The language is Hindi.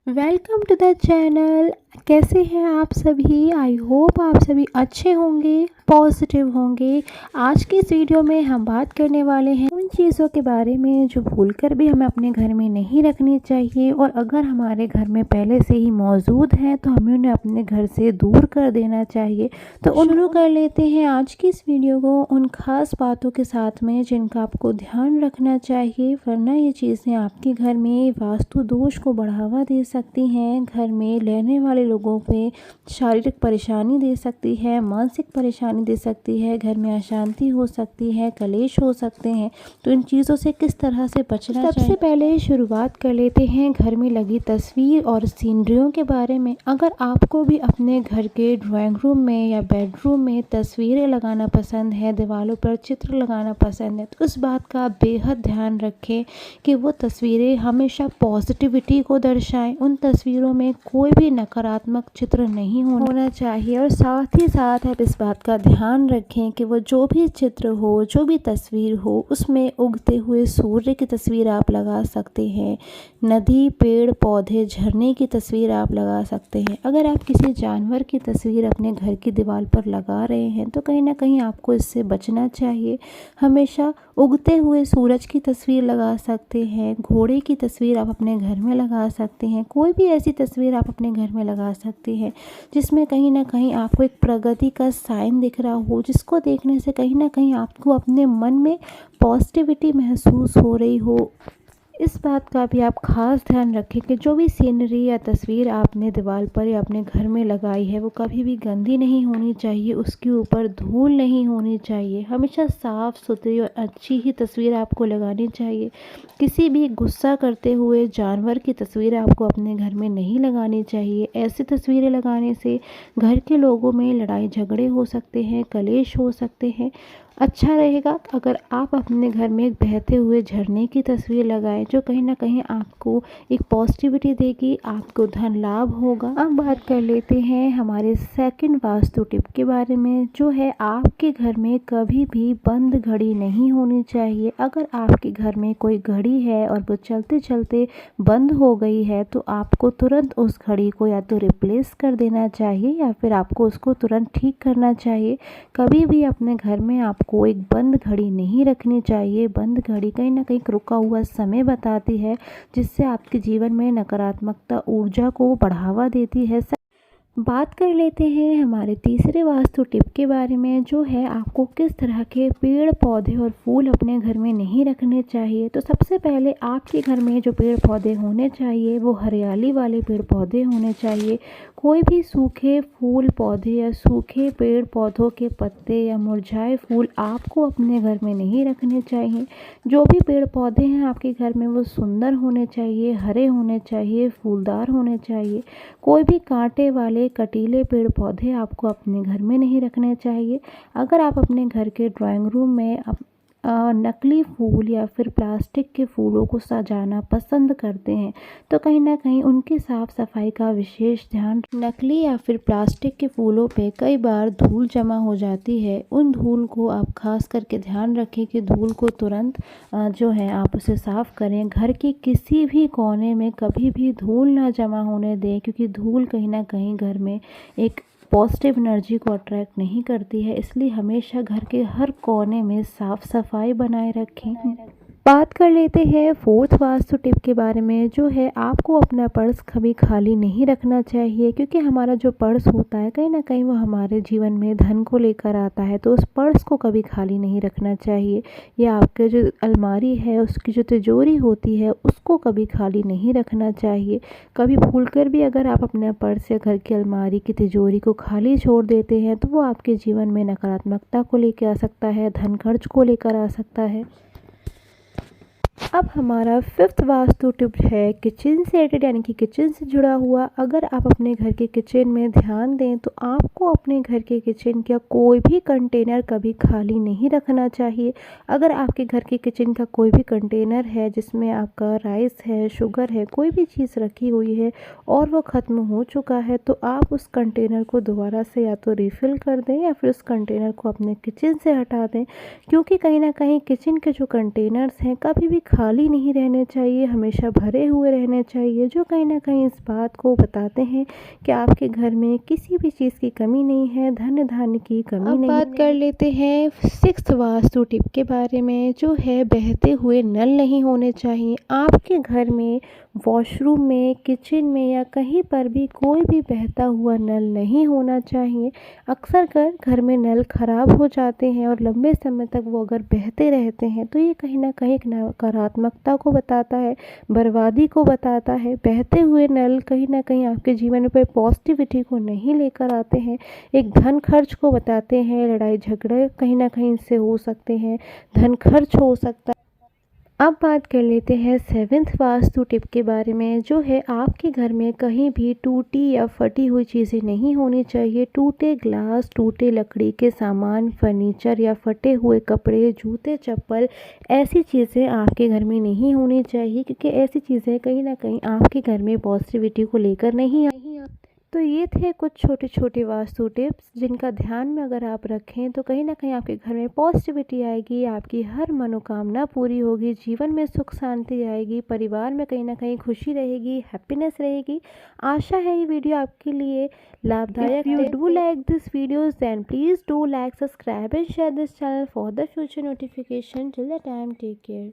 Welcome to the channel. कैसे हैं आप सभी? आई होप आप सभी अच्छे होंगे, पॉजिटिव होंगे। आज की इस वीडियो में हम बात करने वाले हैं उन चीज़ों के बारे में जो भूलकर भी हमें अपने घर में नहीं रखनी चाहिए, और अगर हमारे घर में पहले से ही मौजूद हैं तो हमें उन्हें अपने घर से दूर कर देना चाहिए। तो शुरू कर लेते हैं आज की इस वीडियो को उन खास बातों के साथ में जिनका आपको ध्यान रखना चाहिए, वरना ये चीज़ें आपके घर में वास्तु दोष को बढ़ावा दे सकती हैं, घर में रहने वाले लोगों पे शारीरिक परेशानी दे सकती है, मानसिक परेशानी दे सकती है, घर में अशांति हो सकती है, कलेश हो सकते हैं। तो इन चीज़ों से किस तरह से बचना चाहिए? सबसे पहले शुरुआत कर लेते हैं घर में लगी तस्वीर और सीनरियों के बारे में। अगर आपको भी अपने घर के ड्राइंग रूम में या बेडरूम में तस्वीरें लगाना पसंद है, दीवारों पर चित्र लगाना पसंद है, तो उस बात का बेहद ध्यान रखें कि वो तस्वीरें हमेशा पॉजिटिविटी को दर्शाएं। उन तस्वीरों में कोई भी नकारात्मक चित्र नहीं होना चाहिए, और साथ ही साथ आप इस बात का ध्यान रखें कि वो जो भी चित्र हो, जो भी तस्वीर हो, उसमें उगते हुए सूर्य की तस्वीर आप लगा सकते हैं, नदी, पेड़ पौधे, झरने की तस्वीर आप लगा सकते हैं। अगर आप किसी जानवर की तस्वीर अपने घर की दीवार पर लगा रहे हैं तो कहीं ना कहीं आपको इससे बचना चाहिए। हमेशा उगते हुए सूरज की तस्वीर लगा सकते हैं, घोड़े की तस्वीर आप अपने घर में लगा सकते हैं, कोई भी ऐसी तस्वीर आप अपने घर में लगा सकते हैं जिसमें कहीं ना कहीं आपको एक प्रगति का साइन दिख रहा हो, जिसको देखने से कहीं ना कहीं आपको अपने मन में पॉजिटिविटी महसूस हो रही हो। इस बात का भी आप खास ध्यान रखें कि जो भी सीनरी या तस्वीर आपने दीवार पर या अपने घर में लगाई है वो कभी भी गंदी नहीं होनी चाहिए, उसके ऊपर धूल नहीं होनी चाहिए। हमेशा साफ़ सुथरी और अच्छी ही तस्वीर आपको लगानी चाहिए। किसी भी गुस्सा करते हुए जानवर की तस्वीर आपको अपने घर में नहीं लगानी चाहिए। ऐसी तस्वीरें लगाने से घर के लोगों में लड़ाई झगड़े हो सकते हैं, कलेश हो सकते हैं। अच्छा रहेगा अगर आप अपने घर में एक बहते हुए झरने की तस्वीर लगाएं, जो कहीं ना कहीं आपको एक पॉजिटिविटी देगी, आपको धन लाभ होगा। अब बात कर लेते हैं हमारे सेकंड वास्तु टिप के बारे में, जो है आपके घर में कभी भी बंद घड़ी नहीं होनी चाहिए। अगर आपके घर में कोई घड़ी है और वो चलते चलते बंद हो गई है तो आपको तुरंत उस घड़ी को या तो रिप्लेस कर देना चाहिए या फिर आपको उसको तुरंत ठीक करना चाहिए। कभी भी अपने घर में आपको एक बंद घड़ी नहीं रखनी चाहिए। बंद घड़ी कहीं ना कहीं रुका हुआ समय बताती है, जिससे आपके जीवन में नकारात्मकता ऊर्जा को बढ़ावा देती है। बात कर लेते हैं हमारे तीसरे वास्तु टिप के बारे में, जो है आपको किस तरह के पेड़ पौधे और फूल अपने घर में नहीं रखने चाहिए। तो सबसे पहले आपके घर में जो पेड़ पौधे होने चाहिए वो हरियाली वाले पेड़ पौधे होने चाहिए। कोई भी सूखे फूल पौधे या सूखे पेड़ पौधों के पत्ते या मुरझाए फूल आपको अपने घर में नहीं रखने चाहिए। जो भी पेड़ पौधे हैं आपके घर में वो सुंदर होने चाहिए, हरे होने चाहिए, फूलदार होने चाहिए। कोई भी कांटे वाले कटीले पेड़ पौधे आपको अपने घर में नहीं रखने चाहिए। अगर आप अपने घर के ड्राइंग रूम में नकली फूल या फिर प्लास्टिक के फूलों को सजाना पसंद करते हैं तो कहीं ना कहीं उनकी साफ सफाई का विशेष ध्यान। नकली या फिर प्लास्टिक के फूलों पे कई बार धूल जमा हो जाती है। उन धूल को आप खास करके ध्यान रखें कि धूल को तुरंत जो है आप उसे साफ़ करें। घर के किसी भी कोने में कभी भी धूल ना जमा होने दें, क्योंकि धूल कहीं ना कहीं घर में एक पॉजिटिव एनर्जी को अट्रैक्ट नहीं करती है। इसलिए हमेशा घर के हर कोने में साफ सफाई बनाए रखें। बात कर लेते हैं फोर्थ वास्तु टिप के बारे में, जो है आपको अपना पर्स कभी खाली नहीं रखना चाहिए, क्योंकि हमारा जो पर्स होता है कहीं ना कहीं वो हमारे जीवन में धन को लेकर आता है। तो उस पर्स को कभी खाली नहीं रखना चाहिए, या आपके जो अलमारी है उसकी जो तिजोरी होती है उसको कभी खाली नहीं रखना चाहिए। कभी भूलकर भी अगर आप अपने पर्स या घर की अलमारी की तिजोरी को खाली छोड़ देते हैं तो वो आपके जीवन में नकारात्मकता को लेकर आ सकता है, धन खर्च को लेकर आ सकता है। अब हमारा फिफ्थ वास्तु टिप है किचन से रिलेटेड, यानी कि किचन से जुड़ा हुआ। अगर आप अपने घर के किचन में ध्यान दें तो आपको अपने घर के किचन का कोई भी कंटेनर कभी खाली नहीं रखना चाहिए। अगर आपके घर के किचन का कोई भी कंटेनर है जिसमें आपका राइस है, शुगर है, कोई भी चीज़ रखी हुई है और वो ख़त्म हो चुका है, तो आप उस कंटेनर को दोबारा से या तो रिफ़िल कर दें या फिर उस कंटेनर को अपने किचन से हटा दें, क्योंकि कहीं ना कहीं किचन के जो कंटेनर्स हैं कभी भी खाली नहीं रहने चाहिए, हमेशा भरे हुए रहने चाहिए, जो कहीं न कहीं इस बात को बताते हैं कि आपके घर में किसी भी चीज़ की कमी नहीं है, धन धान्य की कमी नहीं है। अब बात कर लेते हैं 6th वास्तु टिप के बारे में, जो है बहते हुए नल नहीं होने चाहिए। आपके घर में वॉशरूम में, किचन में या कहीं पर भी कोई भी बहता हुआ नल नहीं होना चाहिए। अक्सर घर में नल ख़राब हो जाते हैं और लंबे समय तक वो अगर बहते रहते हैं तो ये कहीं न कहीं एक नकारात्मकता को बताता है, बर्बादी को बताता है। बहते हुए नल कहीं न कहीं आपके जीवन पे पॉजिटिविटी को नहीं लेकर आते हैं, एक धन खर्च को बताते हैं, लड़ाई झगड़े कहीं न कहीं इससे हो सकते हैं, धन खर्च हो सकता है। अब बात कर लेते हैं 7th वास्तु टिप के बारे में, जो है आपके घर में कहीं भी टूटी या फटी हुई चीज़ें नहीं होनी चाहिए। टूटे ग्लास, टूटे लकड़ी के सामान, फर्नीचर या फटे हुए कपड़े, जूते, चप्पल, ऐसी चीज़ें आपके घर में नहीं होनी चाहिए, क्योंकि ऐसी चीज़ें कहीं न कहीं आपके घर में पॉजिटिविटी को लेकर नहीं आती। तो ये थे कुछ छोटे छोटे वास्तु टिप्स, जिनका ध्यान में अगर आप रखें तो कहीं ना कहीं आपके घर में पॉजिटिविटी आएगी, आपकी हर मनोकामना पूरी होगी, जीवन में सुख शांति आएगी, परिवार में कहीं ना कहीं खुशी रहेगी, हैप्पीनेस रहेगी। आशा है ये वीडियो आपके लिए लाभदायक। You do like this videos then please do like, subscribe and share this channel for the future notification. Till the time, take care.